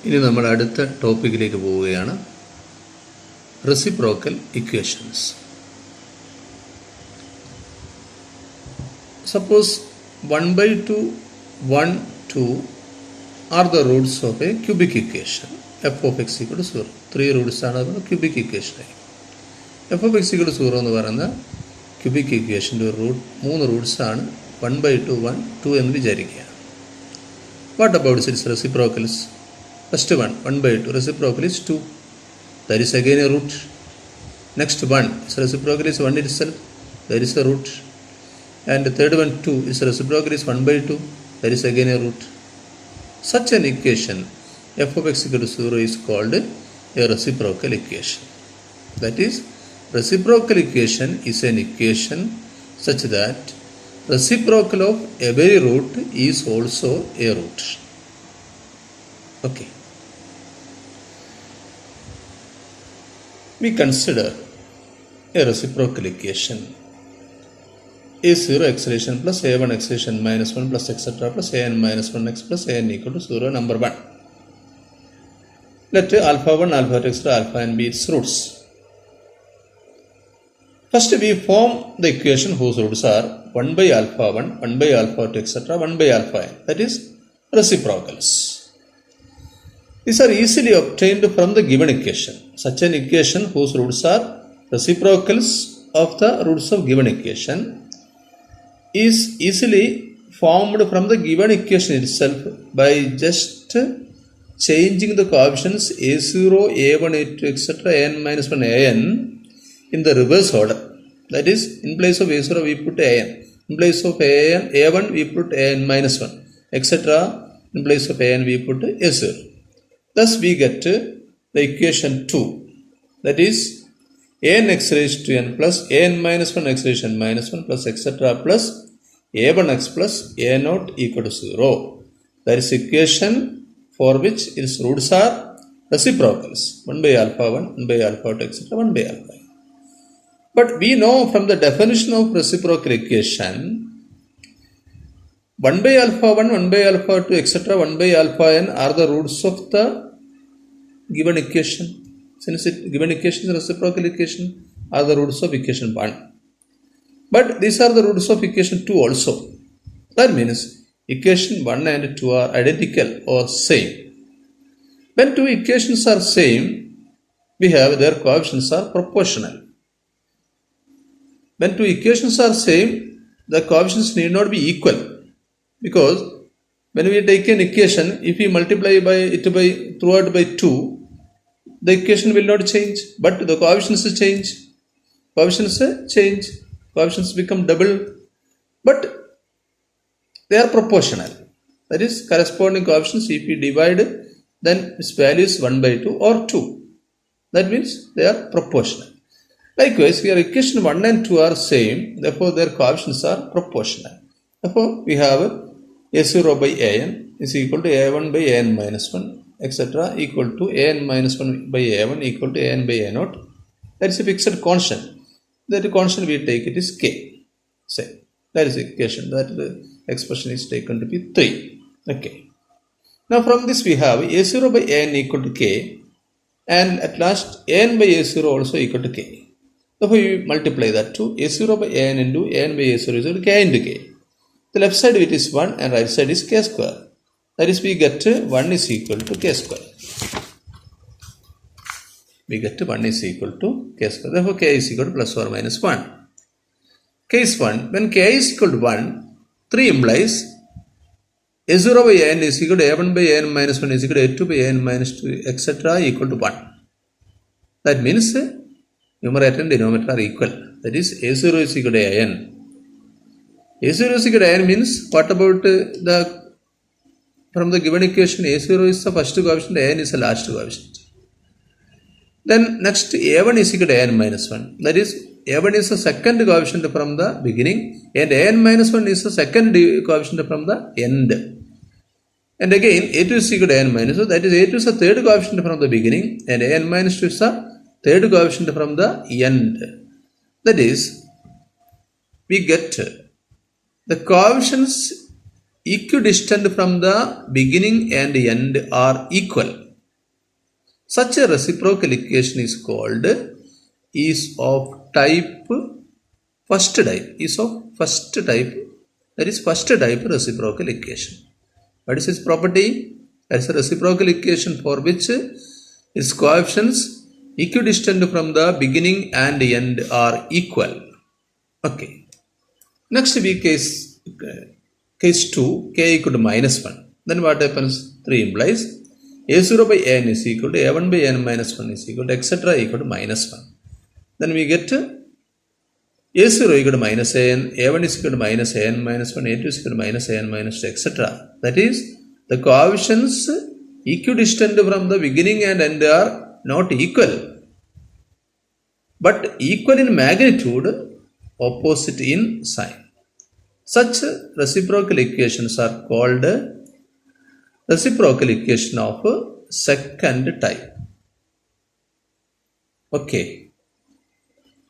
ഇനി നമ്മൾ അടുത്ത ടോപ്പിക്കിലേക്ക് പോവുകയാണ്. Reciprocal equations. Suppose 1/2, 1, 2 are the roots of a cubic equation. f of x equal to 0. 3 roots ആണ് cubic ഇക്വേഷനായി. f of x equal to 0 എന്ന് പറയുന്ന cubic ഇക്വേഷൻ്റെ ഒരു മൂന്ന് റൂട്ട്സ് ആണ് 1/2, 1, 2 എന്ന് വിചാരിക്കുക. What about it's reciprocals? First one, 1/2, reciprocal is 2. That is again a root. Next one, is reciprocal is 1 itself. There is a root. And the third one, 2, is reciprocal is 1/2. There is again a root. Such an equation, f of x equal to 0, is called a reciprocal equation. That is, reciprocal equation is an equation such that reciprocal of every root is also a root. Okay. We consider a reciprocal equation. A0 acceleration plus A1 acceleration minus 1 plus etc. plus An minus 1x plus An equal to 0, number 1. Let alpha 1, alpha 2, etc. alpha n be its roots. First we form the equation whose roots are 1 by alpha 1, 1 by alpha 2, etc. 1 by alpha n. That is reciprocals. These are easily obtained from the given equation. Such an equation whose roots are reciprocals of the roots of given equation is easily formed from the given equation itself by just changing the coefficients a0, a1, a2, etc. an minus 1 an in the reverse order. That is, in place of a0 we put an, in place of a1 we put an minus 1, etc. In place of an we put a0. Thus we get the equation 2, that is an x raised to n plus an minus 1 x raised to n minus 1 plus etc. plus a1x plus a0 equal to 0. That is equation for which its roots are reciprocals, 1 by alpha 1, 1 by alpha 2, etc. 1 by alpha. But we know from the definition of reciprocal equation, 1 by alpha 1, 1 by alpha 2, etc. 1 by alpha n are the roots of the given equation. Since given equation is a reciprocal equation, are the roots of equation 1. But these are the roots of equation 2 also. That means equation 1 and 2 are identical or same. When two equations are same, we have their coefficients are proportional. When two equations are same, the coefficients need not be equal. Because when we take an equation, if we multiply by it throughout by 2, the equation will not change, but the coefficients change. Coefficients become double, but they are proportional. That is, corresponding coefficients, if we divide, then its value is 1/2 or 2. That means they are proportional. Likewise, here equation 1 and 2 are same, therefore their coefficients are proportional. Therefore, we have a0 by an is equal to a1 by an minus 1, etc. equal to an minus 1 by a1 equal to an by a0. That is a fixed constant. That constant we take it is k. Say, that is the equation. That the expression is taken to be 3. Okay. Now from this we have a0 by an equal to k, and at last an by a0 also equal to k. Therefore we multiply that to a0 by an into an by a0 is equal to k into k. The left side it is 1 and right side is k square. That is, we get 1 is equal to k square. We get 1 is equal to k square. Therefore, k is equal to plus or minus 1. K is 1. When k is equal to 1, 3 implies a0 by n is equal to a1 by n minus 1 is equal to a2 by n minus 2, etc. equal to 1. That means numerator and denominator are equal. That is, a0 is equal to an. A0 is equal to n means, what about from the given equation, a0 is the first coefficient, n is the last coefficient. Then next, a1 is equal to n minus 1. That is, a1 is the second coefficient from the beginning, and n minus 1 is the second coefficient from the end. And again, a2 is equal to n minus 1. That is, a2 is the third coefficient from the beginning, and n minus 2 is the third coefficient from the end. That is, we get the coefficients equidistant from the beginning and end are equal. Such a reciprocal equation is called is of type first type. Is of first type. That is first type reciprocal equation. What is its property? That is a reciprocal equation for which its coefficients equidistant from the beginning and end are equal. Okay. Next we case 2, k equal to minus 1. Then what happens? 3 implies a0 by an is equal to a1 by n minus 1 is equal to etc. equal to minus 1. Then we get a0 equal to minus an, a1 is equal to minus an minus 1, a2 is equal to minus an minus 2, etc. That is, the coefficients equidistant from the beginning and end are not equal, but equal in magnitude, opposite in sign. Such reciprocal equations are called reciprocal equation of second type. Okay.